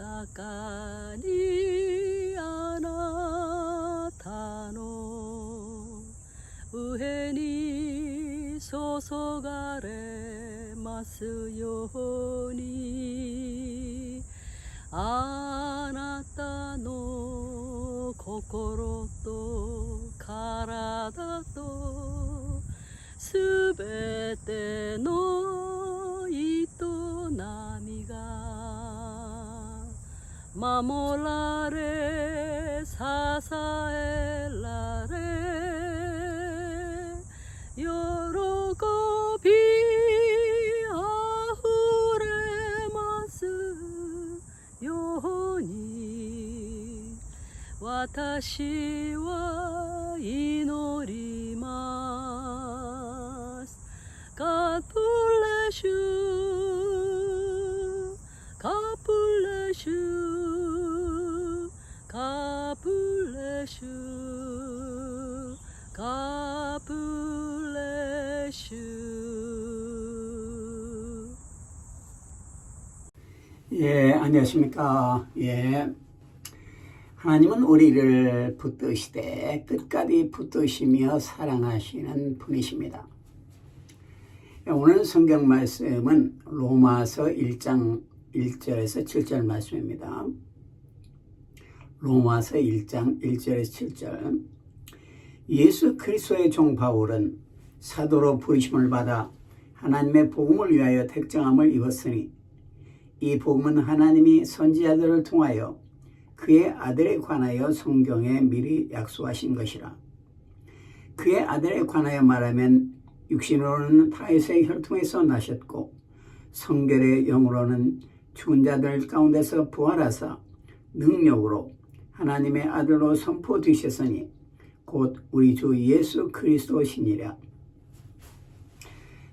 中にあなたの上に注がれますように、あなたの心と体とすべての営みが守られ支えられ喜びあふれますように、私は祈ります。 God bless you, God bless you, God bless you, God bless you. 예, 안녕하십니까. 예. 하나님은 우리를 붙드시되 끝까지 붙드시며 사랑하시는 분이십니다. 오늘 성경 말씀은 로마서 1장 1절에서 7절 말씀입니다. 로마서 1장 1절에서 7절. 예수 그리스도의 종 바울은 사도로 부르심을 받아 하나님의 복음을 위하여 택정함을 입었으니, 이 복음은 하나님이 선지자들을 통하여 그의 아들에 관하여 성경에 미리 약속하신 것이라. 그의 아들에 관하여 말하면 육신으로는 다윗의 혈통에서 나셨고 성결의 영으로는 죽은 자들 가운데서 부활하사 능력으로 하나님의 아들로 선포되셨으니 곧 우리 주 예수 그리스도시니라.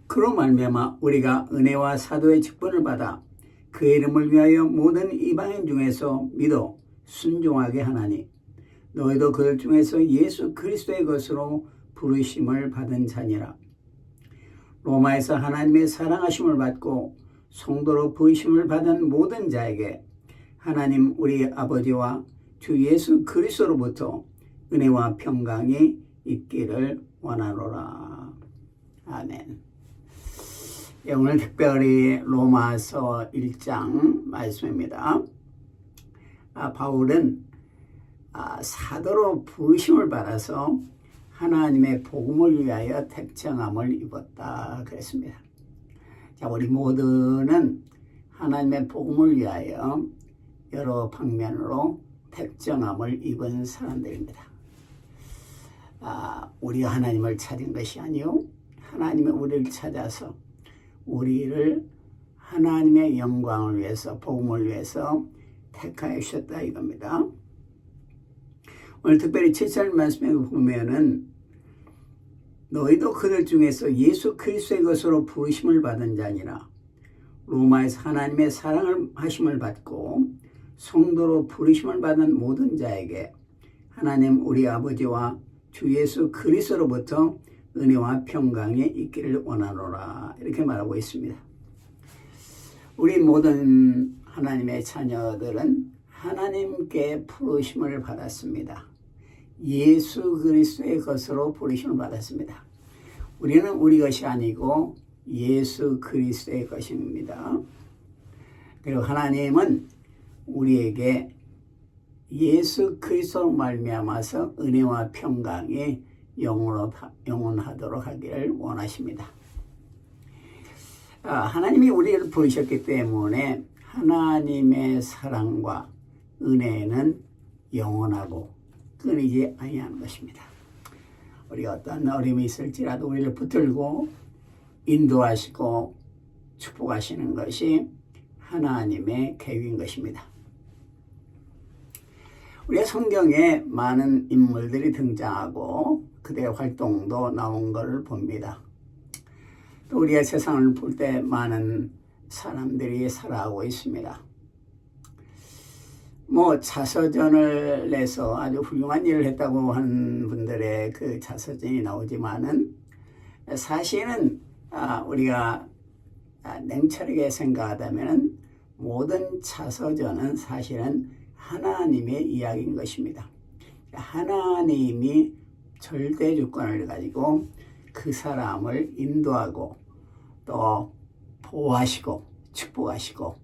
그로 말미암아 우리가 은혜와 사도의 직분을 받아 그의 이름을 위하여 모든 이방인 중에서 믿어 순종하게 하나니, 너희도 그들 중에서 예수 그리스도의 것으로 부르심을 받은 자니라. 로마에서 하나님의 사랑하심을 받고 성도로 부르심을 받은 모든 자에게 하나님 우리 아버지와 주 예수 그리스도로부터 은혜와 평강이 있기를 원하노라. 아멘. 예, 오늘 특별히 로마서 1장 말씀입니다. 바울은 사도로 부르심을 받아서 하나님의 복음을 위하여 택정함을 입었다 그랬습니다. 자, 우리 모두는 하나님의 복음을 위하여 여러 방면으로 택정함을 입은 사람들입니다. 우리가 하나님을 찾은 것이 아니요, 하나님이 우리를 찾아서 우리를 하나님의 영광을 위해서, 복음을 위해서 택하여 주셨다 이겁니다. 오늘 특별히 7절 말씀에 보면은 너희도 그들 중에서 예수 그리스도의 것으로 부르심을 받은 자니라. 로마에서 하나님의 사랑을 하심을 받고 성도로 부르심을 받은 모든 자에게 하나님 우리 아버지와 주 예수 그리스도로부터 은혜와 평강이 있기를 원하노라, 이렇게 말하고 있습니다. 우리 모든 하나님의 자녀들은 하나님께 부르심을 받았습니다. 예수 그리스도의 것으로 부르심을 받았습니다. 우리는 우리 것이 아니고 예수 그리스도의 것입니다. 그리고 하나님은 우리에게 예수 그리스도로 말미암아서 은혜와 평강이 영원하도록 하기를 원하십니다. 하나님이 우리를 부르셨기 때문에 하나님의 사랑과 은혜는 영원하고 끊이지 아니하는 것입니다. 우리가 어떤 어려움이 있을지라도 우리를 붙들고 인도하시고 축복하시는 것이 하나님의 계획인 것입니다. 우리가 성경에 많은 인물들이 등장하고 그들의 활동도 나온 것을 봅니다. 또 우리가 세상을 볼 때 많은 사람들이 살아가고 있습니다. 자서전을 내서 아주 훌륭한 일을 했다고 하는 분들의 그 자서전이 나오지만은 사실은 우리가 냉철하게 생각하다면은 모든 차서전은 사실은 하나님의 이야기인 것입니다. 하나님이 절대 주권을 가지고 그 사람을 인도하고 또 보호하시고 축복하시고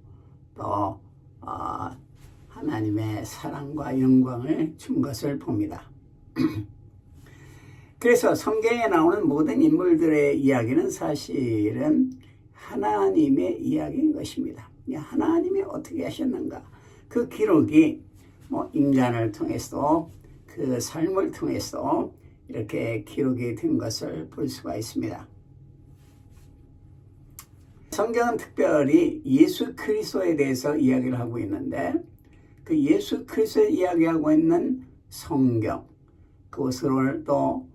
또 하나님의 사랑과 영광을 준 것을 봅니다. 그래서 성경에 나오는 모든 인물들의 이야기는 사실은 하나님의 이야기인 것입니다. 하나님이 어떻게 하셨는가? 그 기록이 인간을 통해서 그 삶을 통해서 이렇게 기록이 된 것을 볼 수가 있습니다. 성경은 특별히 예수 그리스도에 대해서 이야기를 하고 있는데 그 예수 그리스도를 이야기하고 있는 성경 그것을 또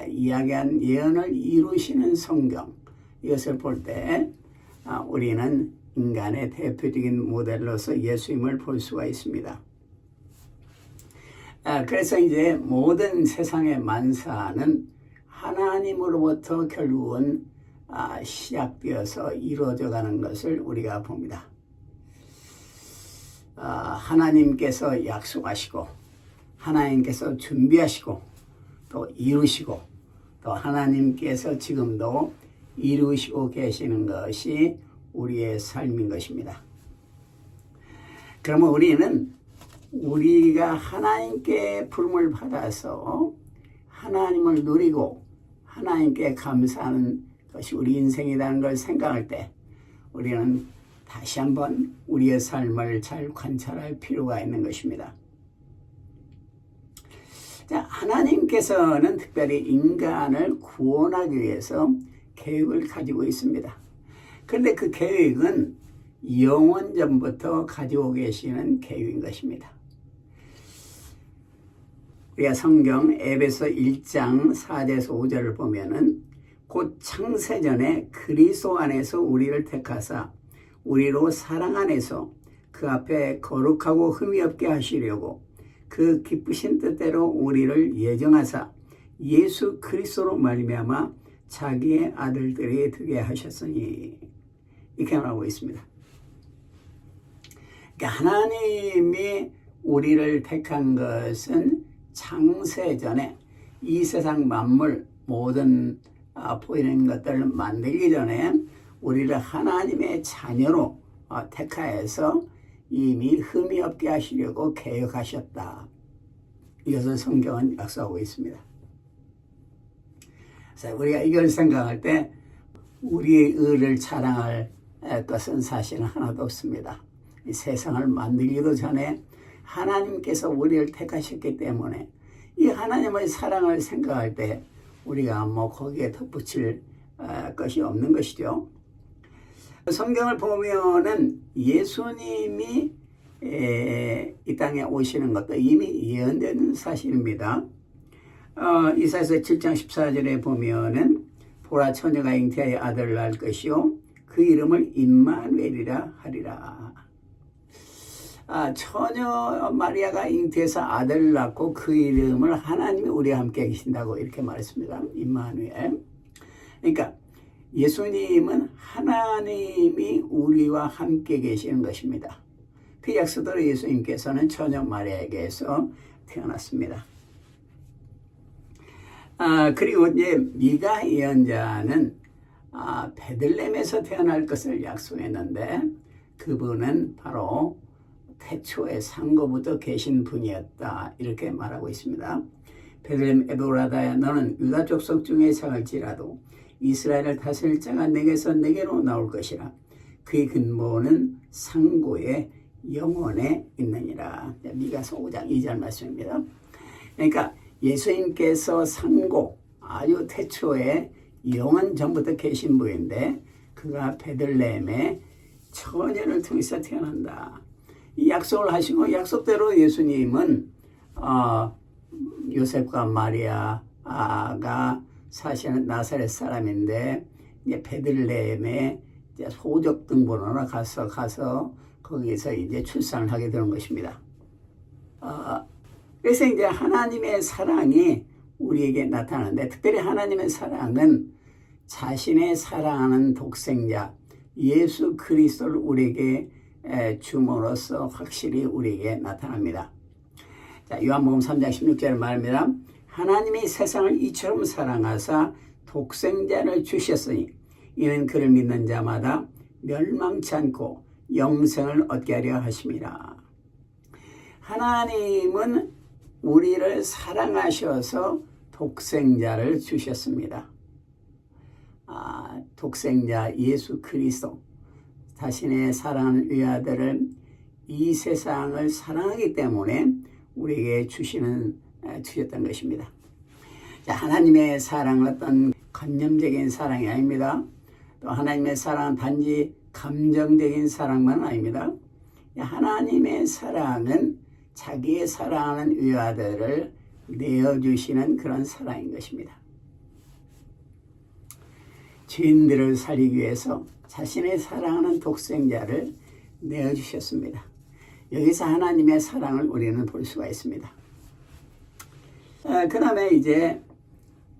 이야기한 예언을 이루시는 성경 이것을 볼 때 우리는 인간의 대표적인 모델로서 예수님을 볼 수가 있습니다. 그래서 이제 모든 세상의 만사는 하나님으로부터 결국은 시작되어서 이루어져 가는 것을 우리가 봅니다. 하나님께서 약속하시고 하나님께서 준비하시고 또 이루시고 또 하나님께서 지금도 이루시고 계시는 것이 우리의 삶인 것입니다. 그러면 우리가 하나님께 부름을 받아서 하나님을 누리고 하나님께 감사하는 것이 우리 인생이라는 걸 생각할 때 우리는 다시 한번 우리의 삶을 잘 관찰할 필요가 있는 것입니다. 자, 하나님께서는 특별히 인간을 구원하기 위해서 계획을 가지고 있습니다. 그런데 그 계획은 영원 전부터 가지고 계시는 계획인 것입니다. 우리가 성경 에베소 1장 4절에서 5절을 보면은 곧 창세전에 그리스도 안에서 우리를 택하사 우리로 사랑 안에서 그 앞에 거룩하고 흠이 없게 하시려고 그 기쁘신 뜻대로 우리를 예정하사 예수 그리스도로 말미암아 자기의 아들들이 되게 하셨으니 이렇게 말하고 있습니다. 그러니까 하나님이 우리를 택한 것은 창세전에 이 세상 만물 모든 보이는 것들을 만들기 전에 우리를 하나님의 자녀로 택하여서 이미 흠이 없게 하시려고 계획하셨다. 이것을 성경은 약속하고 있습니다. 그래서 우리가 이걸 생각할 때 우리의 의를 자랑할 것은 사실은 하나도 없습니다. 이 세상을 만들기도 전에 하나님께서 우리를 택하셨기 때문에 이 하나님의 사랑을 생각할 때 우리가 거기에 덧붙일 것이 없는 것이죠. 성경을 보면은 예수님이 이 땅에 오시는 것도 이미 예언되는 사실입니다. 이사야서 7장 14절에 보면은 보라 처녀가 잉태하여 아들을 낳을 것이요 그 이름을 임마누엘이라 하리라. 처녀 마리아가 잉태해서 아들을 낳고 그 이름을 하나님이 우리와 함께 계신다고 이렇게 말했습니다. 임마누엘. 그러니까 예수님은 하나님이 우리와 함께 계시는 것입니다. 그 약속대로 예수님께서는 처녀 마리아에게서 태어났습니다. 그리고 이제 미가 예언자는 베들레헴에서 태어날 것을 약속했는데 그분은 바로 태초에 상고부터 계신 분이었다 이렇게 말하고 있습니다. 베들레헴 에도라다야 너는 유다 족속 중에 작을지라도 이스라엘을 다스릴 자가 내게서 내게로 나올 것이라. 그의 근본은 상고의 영원에 있느니라. 미가서 5장 2절 말씀입니다. 그러니까 예수님께서 상고 아주 태초에 영원 전부터 계신 분인데 그가 베들레헴의 처녀를 통해서 태어난다. 이 약속을 하시고 약속대로 예수님은 요셉과 마리아가 사실은 나사렛 사람인데 이제 베들레헴에 이제 소적 등본으로 가서 거기서 이제 출산을 하게 되는 것입니다. 그래서 이제 하나님의 사랑이 우리에게 나타나는데 특별히 하나님의 사랑은 자신의 사랑하는 독생자 예수 그리스도를 우리에게 줌으로써 확실히 우리에게 나타납니다. 자, 요한복음 3장 16절에 말합니다. 하나님이 세상을 이처럼 사랑하사 독생자를 주셨으니 이는 그를 믿는 자마다 멸망치 않고 영생을 얻게 하려 하심이라. 하나님은 우리를 사랑하셔서 독생자를 주셨습니다. 독생자 예수 그리스도 자신의 사랑하는 위아들을 이 세상을 사랑하기 때문에 우리에게 주셨던 것입니다. 자, 하나님의 사랑은 어떤 관념적인 사랑이 아닙니다. 또 하나님의 사랑은 단지 감정적인 사랑만 아닙니다. 하나님의 사랑은 자기의 사랑하는 위아들을 내어주시는 그런 사랑인 것입니다. 죄인들을 살리기 위해서 자신의 사랑하는 독생자를 내어주셨습니다. 여기서 하나님의 사랑을 우리는 볼 수가 있습니다. 그 다음에 이제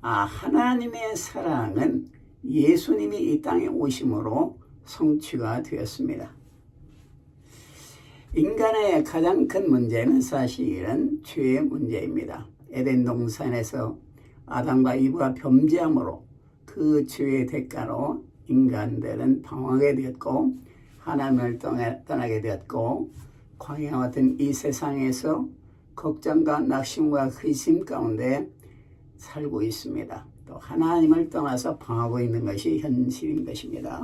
하나님의 사랑은 예수님이 이 땅에 오심으로 성취가 되었습니다. 인간의 가장 큰 문제는 사실은 죄의 문제입니다. 에덴 동산에서 아담과 이브가 범죄함으로 그 죄의 대가로 인간들은 방황하게 되었고 하나님을 떠나게 되었고 광야와 같은 이 세상에서 걱정과 낙심과 의심 가운데 살고 있습니다. 또 하나님을 떠나서 방황하고 있는 것이 현실인 것입니다.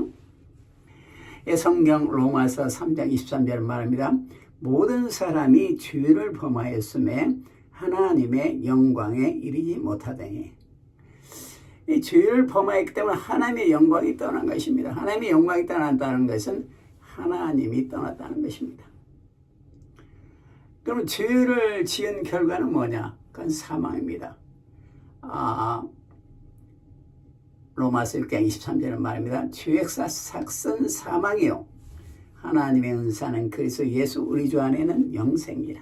성경 로마서 3장 23절 말합니다. 모든 사람이 죄를 범하였음에 하나님의 영광에 이르지 못하더니. 이 죄를 범하였기 때문에 하나님의 영광이 떠난 것입니다. 하나님의 영광이 떠난다는 것은 하나님이 떠났다는 것입니다. 그럼 죄를 지은 결과는 뭐냐? 그건 사망입니다. 로마서 6장 23절은 말입니다. 죄의 삭은 사망이요 하나님의 은사는 그리스도 예수 우리 주 안에는 영생이라.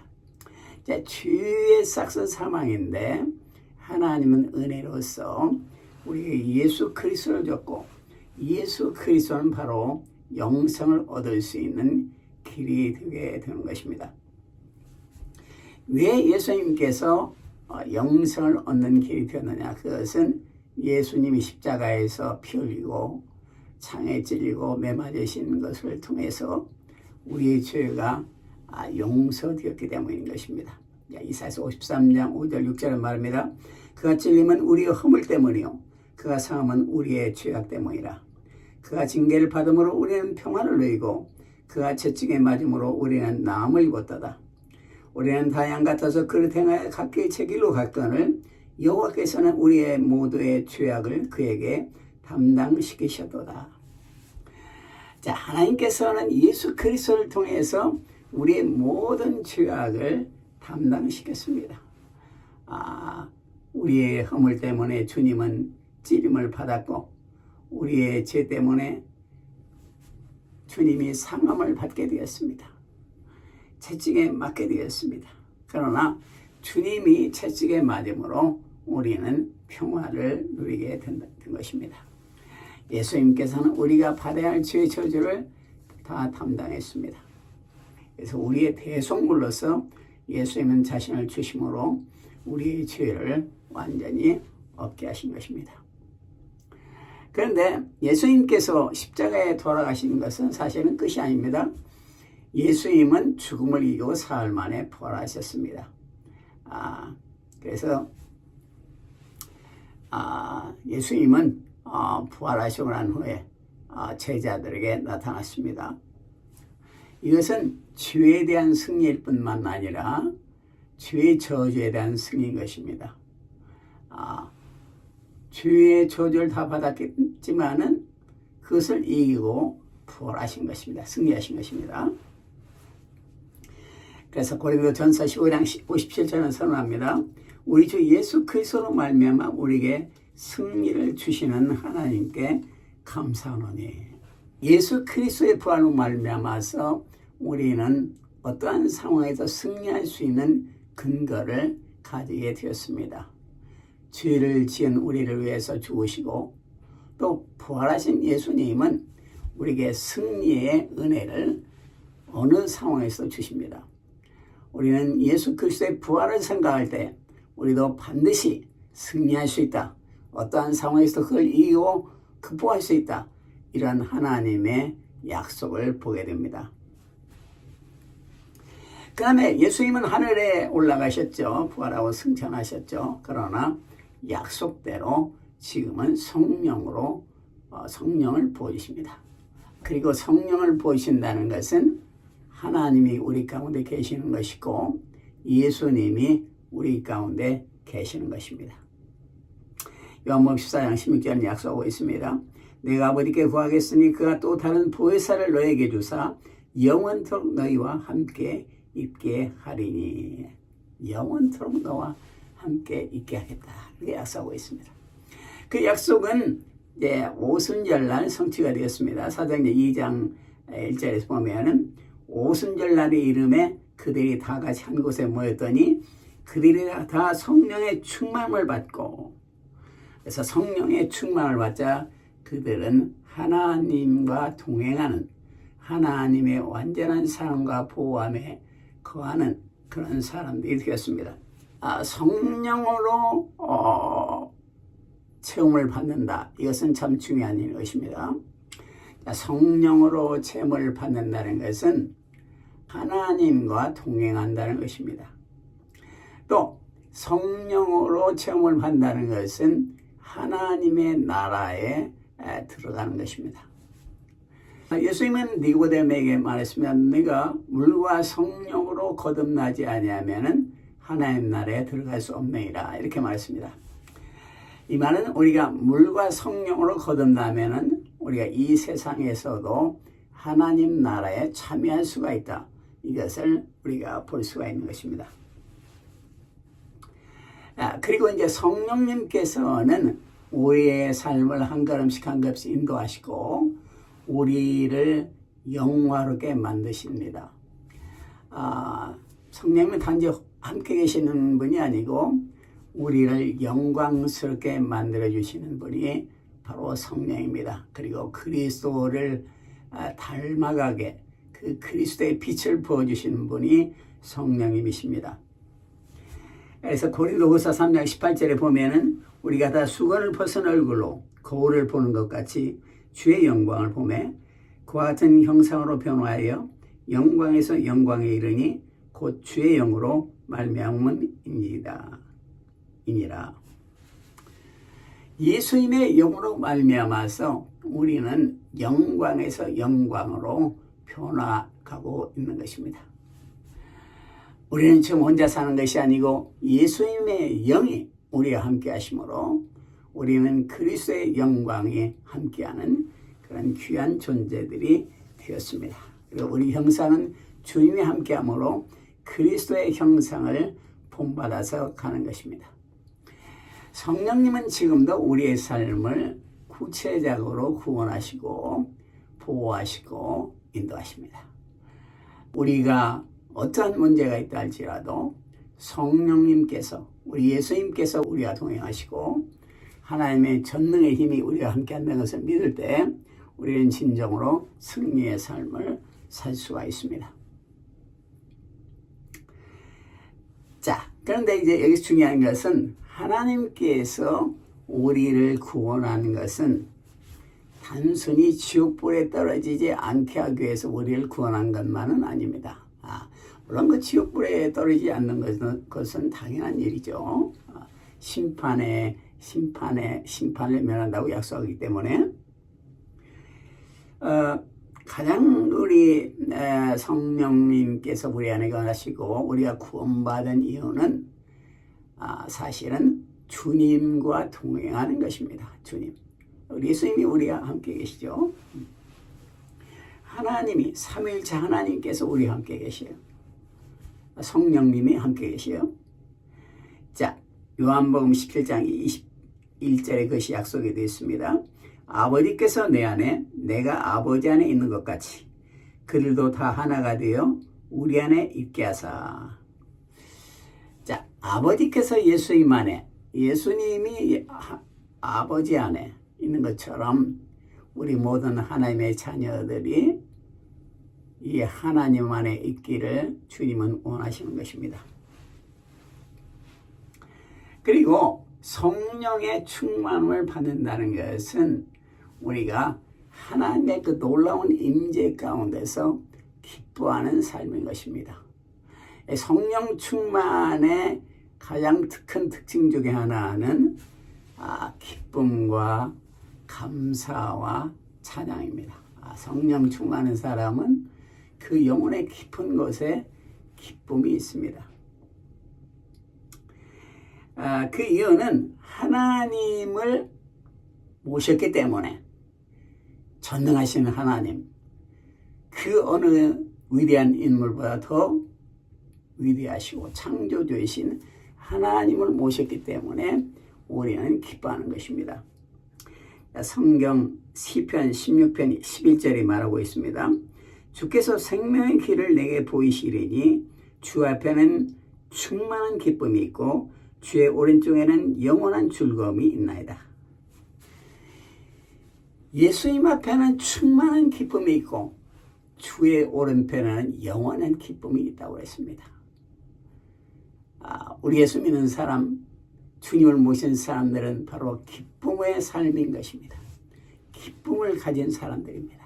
자, 죄의 삭은 사망인데 하나님은 은혜로서 우리에게 예수 그리스도를 줬고 예수 그리스도는 바로 영생을 얻을 수 있는 길이 되게 되는 것입니다. 왜 예수님께서 영생을 얻는 길이 되었느냐? 그것은 예수님이 십자가에서 피 흘리고 창에 찔리고 매 맞으신 것을 통해서 우리의 죄가 용서되었기 때문인 것입니다. 이사야서 53장 5절 6절은 말합니다. 그가 찔림은 우리의 허물 때문이요 그가 상함은 우리의 죄악 때문이라. 그가 징계를 받음으로 우리는 평안을 누리고 그가 채찍에 맞음으로 우리는 나음을 입었도다. 우리는 다 양 같아서 그릇 행하여 각기 제 길로 갔거늘 여호와께서는 우리의 모두의 죄악을 그에게 담당시키셨도다. 자, 하나님께서는 예수 그리스도를 통해서 우리의 모든 죄악을 담당시켰습니다. 우리의 허물 때문에 주님은 찔림을 받았고 우리의 죄 때문에 주님이 상함을 받게 되었습니다. 채찍에 맞게 되었습니다. 그러나 주님이 채찍에 맞음으로 우리는 평화를 누리게 된 것입니다. 예수님께서는 우리가 받아야 할 죄의 저주를 다 담당했습니다. 그래서 우리의 대속물로서 예수님은 자신을 주심으로 우리의 죄를 완전히 없게 하신 것입니다. 그런데 예수님께서 십자가에 돌아가신 것은 사실은 끝이 아닙니다. 예수님은 죽음을 이기고 사흘 만에 부활하셨습니다. 그래서 예수님은 부활하시고 난 후에 제자들에게 나타났습니다. 이것은 죄에 대한 승리일 뿐만 아니라 죄의 저주에 대한 승리인 것입니다. 죄의 저주를 다 받았지만은 그것을 이기고 부활하신 것입니다. 승리하신 것입니다. 그래서 고린도전서 15장 57절은 선언합니다. 우리 주 예수 그리스도로 말미암아 우리에게 승리를 주시는 하나님께 감사하노니. 예수 그리스도의 부활로 말미암아서 우리는 어떠한 상황에서 승리할 수 있는 근거를 가지게 되었습니다. 죄를 지은 우리를 위해서 죽으시고 또 부활하신 예수님은 우리에게 승리의 은혜를 어느 상황에서 주십니다. 우리는 예수 그리스도의 부활을 생각할 때 우리도 반드시 승리할 수 있다. 어떠한 상황에서 그걸 이기고 극복할 수 있다. 이런 하나님의 약속을 보게 됩니다. 그 다음에 예수님은 하늘에 올라가셨죠. 부활하고 승천하셨죠. 그러나 약속대로 지금은 성령을 보여주십니다. 그리고 성령을 보이신다는 것은 하나님이 우리 가운데 계시는 것이고 예수님이 우리 가운데 계시는 것입니다. 요한복음 14장 16절은 약속하고 있습니다. 내가 아버지께 구하겠으니 그가 또 다른 보혜사를 너에게 주사 영원토록 너희와 함께 있게 하리니. 영원토록 너와 함께 있게 하겠다. 이렇게 약속하고 있습니다. 그 약속은 이제 오순절날 성취가 되었습니다. 사도행전 2장 1절에서 보면은 오순절날의 이름에 그들이 다 같이 한 곳에 모였더니 그들이 다 성령의 충만을 받고, 그래서 성령의 충만을 받자 그들은 하나님과 동행하는, 하나님의 완전한 사랑과 보호함에 거하는 그런 사람들이 되었습니다. 성령으로 체험을 받는다. 이것은 참 중요한 것입니다. 성령으로 체험을 받는다는 것은 하나님과 동행한다는 것입니다. 또 성령으로 체험을 받는다는 것은 하나님의 나라에 들어가는 것입니다. 예수님은 니고데모에게 말했습니다. 네가 물과 성령으로 거듭나지 아니하면은 하나님 나라에 들어갈 수 없느니라. 이렇게 말했습니다. 이 말은 우리가 물과 성령으로 거듭나면은 우리가 이 세상에서도 하나님 나라에 참여할 수가 있다. 이것을 우리가 볼 수가 있는 것입니다. 그리고 이제 성령님께서는 우리의 삶을 한 걸음씩 한 걸음씩 인도하시고 우리를 영화롭게 만드십니다. 성령님은 단지 함께 계시는 분이 아니고 우리를 영광스럽게 만들어주시는 분이 바로 성령입니다. 그리고 그리스도를 닮아가게 그 그리스도의 빛을 부어주시는 분이 성령님이십니다. 그래서 고린도후서 3장 18절에 보면은 우리가 다 수건을 벗은 얼굴로 거울을 보는 것 같이 주의 영광을 보매 그와 같은 형상으로 변화하여 영광에서 영광에 이르니 곧 주의 영으로 말미암음이니라. 예수님의 영으로 말미암아서 우리는 영광에서 영광으로 변화가고 있는 것입니다. 우리는 지금 혼자 사는 것이 아니고 예수님의 영이 우리와 함께 하심으로 우리는 그리스도의 영광이 함께하는 그런 귀한 존재들이 되었습니다. 그리고 우리 형상은 주님이 함께함으로 그리스도의 형상을 본받아서 가는 것입니다. 성령님은 지금도 우리의 삶을 구체적으로 구원하시고 보호하시고 인도하십니다. 우리가 어떠한 문제가 있다 할지라도 성령님께서 우리 예수님께서 우리와 동행하시고 하나님의 전능의 힘이 우리와 함께 한다는 것을 믿을 때 우리는 진정으로 승리의 삶을 살 수가 있습니다. 자, 그런데 이제 여기서 중요한 것은 하나님께서 우리를 구원하는 것은 단순히 지옥불에 떨어지지 않게 하기 위해서 우리를 구원한 것만은 아닙니다. 물론 그 지옥불에 떨어지지 않는 것은 당연한 일이죠. 심판을 면한다고 약속하기 때문에 가장 우리 성령님께서 우리 안에 거하시고 우리가 구원받은 이유는 사실은 주님과 동행하는 것입니다. 주님, 우리 예수님이 우리와 함께 계시죠. 하나님이 삼위일체 하나님께서 우리와 함께 계셔요. 성령님이 함께 계시요. 자, 요한복음 17장 21절에 그것이 약속이 되어 있습니다. 아버지께서 내 안에 내가 아버지 안에 있는 것 같이 그들도 다 하나가 되어 우리 안에 있게 하사. 자, 아버지께서 예수님 안에, 예수님이 아버지 안에 있는 것처럼 우리 모든 하나님의 자녀들이 이 하나님 안에 있기를 주님은 원하시는 것입니다. 그리고 성령의 충만을 받는다는 것은 우리가 하나님의 그 놀라운 임재 가운데서 기뻐하는 삶인 것입니다. 성령 충만의 가장 큰 특징 중에 하나는 기쁨과 감사와 찬양입니다. 성령 충만한 사람은 그 영혼의 깊은 곳에 기쁨이 있습니다. 그 이유는 하나님을 모셨기 때문에 전능하신 하나님, 그 어느 위대한 인물보다 더 위대하시고 창조주이신 하나님을 모셨기 때문에 우리는 기뻐하는 것입니다. 성경 시편 16편 11절이 말하고 있습니다. 주께서 생명의 길을 내게 보이시리니 주 앞에는 충만한 기쁨이 있고 주의 오른쪽에는 영원한 즐거움이 있나이다. 예수님 앞에는 충만한 기쁨이 있고 주의 오른편에는 영원한 기쁨이 있다고 했습니다. 우리 예수 믿는 사람, 주님을 모신 사람들은 바로 기쁨의 삶인 것입니다. 기쁨을 가진 사람들입니다.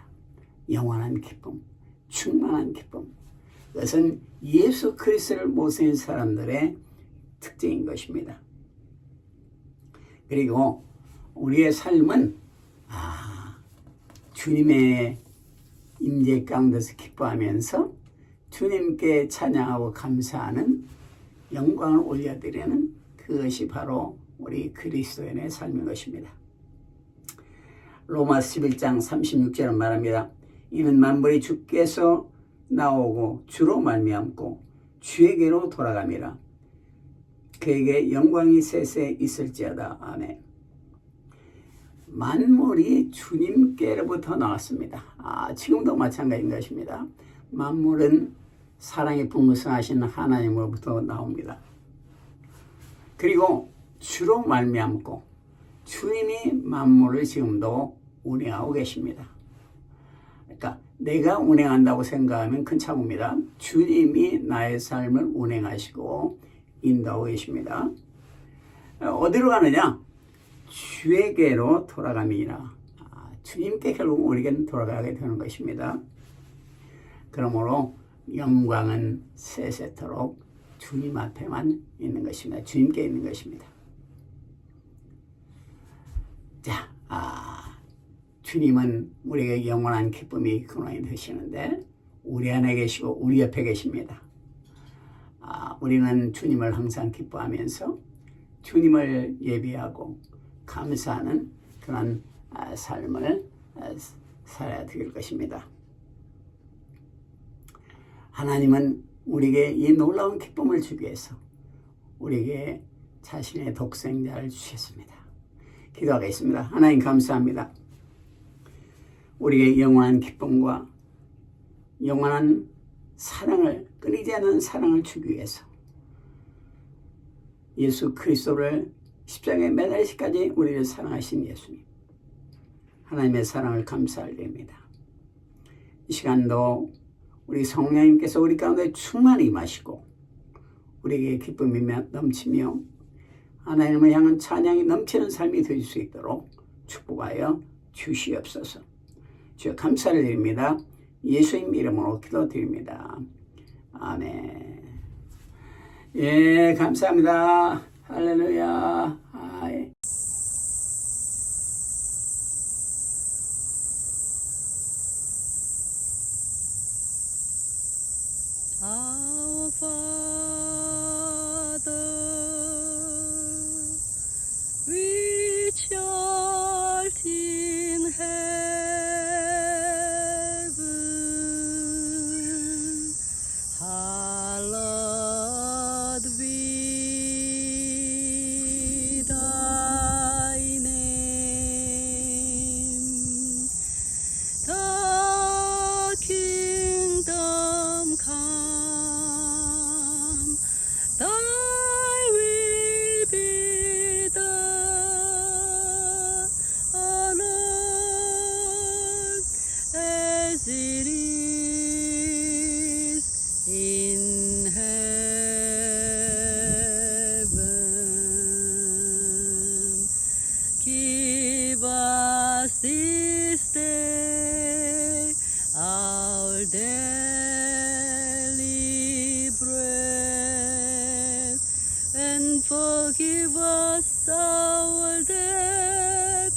영원한 기쁨, 충만한 기쁨. 그것은 예수 그리스도를 모신 사람들의 특징인 것입니다. 그리고 우리의 삶은 주님의 임재 가운데서 기뻐하면서 주님께 찬양하고 감사하는 영광을 올려드리는 그것이 바로 우리 그리스도인의 삶인 것입니다. 로마서 11장 36절은 말합니다. 이는 만물이 주께서 나오고 주로 말미암고 주에게로 돌아감이라. 그에게 영광이 세세 있을지어다. 아멘. 만물이 주님께로부터 나왔습니다. 지금도 마찬가지인 것입니다. 만물은 사랑이 풍성하신 하나님으로부터 나옵니다. 그리고 주로 말미암고 주님이 만물을 지금도 운행하고 계십니다. 그러니까 내가 운행한다고 생각하면 큰 착오입니다. 주님이 나의 삶을 운행하시고 인도하고 계십니다. 어디로 가느냐? 주에게로 돌아감이라. 주님께 결국 우리에게는 돌아가게 되는 것입니다. 그러므로 영광은 세세토록 주님 앞에만 있는 것입니다. 주님께 있는 것입니다. 자, 주님은 우리에게 영원한 기쁨이 근원이 되시는데 우리 안에 계시고 우리 옆에 계십니다. 우리는 주님을 항상 기뻐하면서 주님을 예비하고 감사하는 그런 삶을 살아야 될 것입니다. 하나님은 우리에게 이 놀라운 기쁨을 주기 위해서 우리에게 자신의 독생자를 주셨습니다. 기도하겠습니다. 하나님 감사합니다. 우리에게 영원한 기쁨과 영원한 사랑을, 끊이지 않는 사랑을 주기 위해서 예수 그리스도를 십자가에 매달리시기까지 우리를 사랑하신 예수님, 하나님의 사랑을 감사드립니다. 이 시간도 우리 성령님께서 우리 가운데 충만히 임하시고 우리에게 기쁨이 넘치며 하나님을 향한 찬양이 넘치는 삶이 될 수 있도록 축복하여 주시옵소서. 주여 감사를 드립니다. 예수님 이름으로 기도드립니다. 아멘. 예, 감사합니다. 할렐루야. Our Father, which art in heaven, hallowed be thy name. The kingdom come, thy will be done on earth as it is Forgive us our debt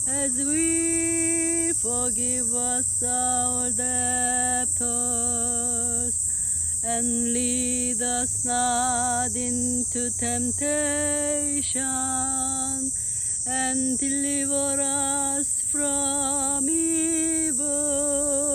as we forgive us our debtors. And lead us not into temptation, and deliver us from evil.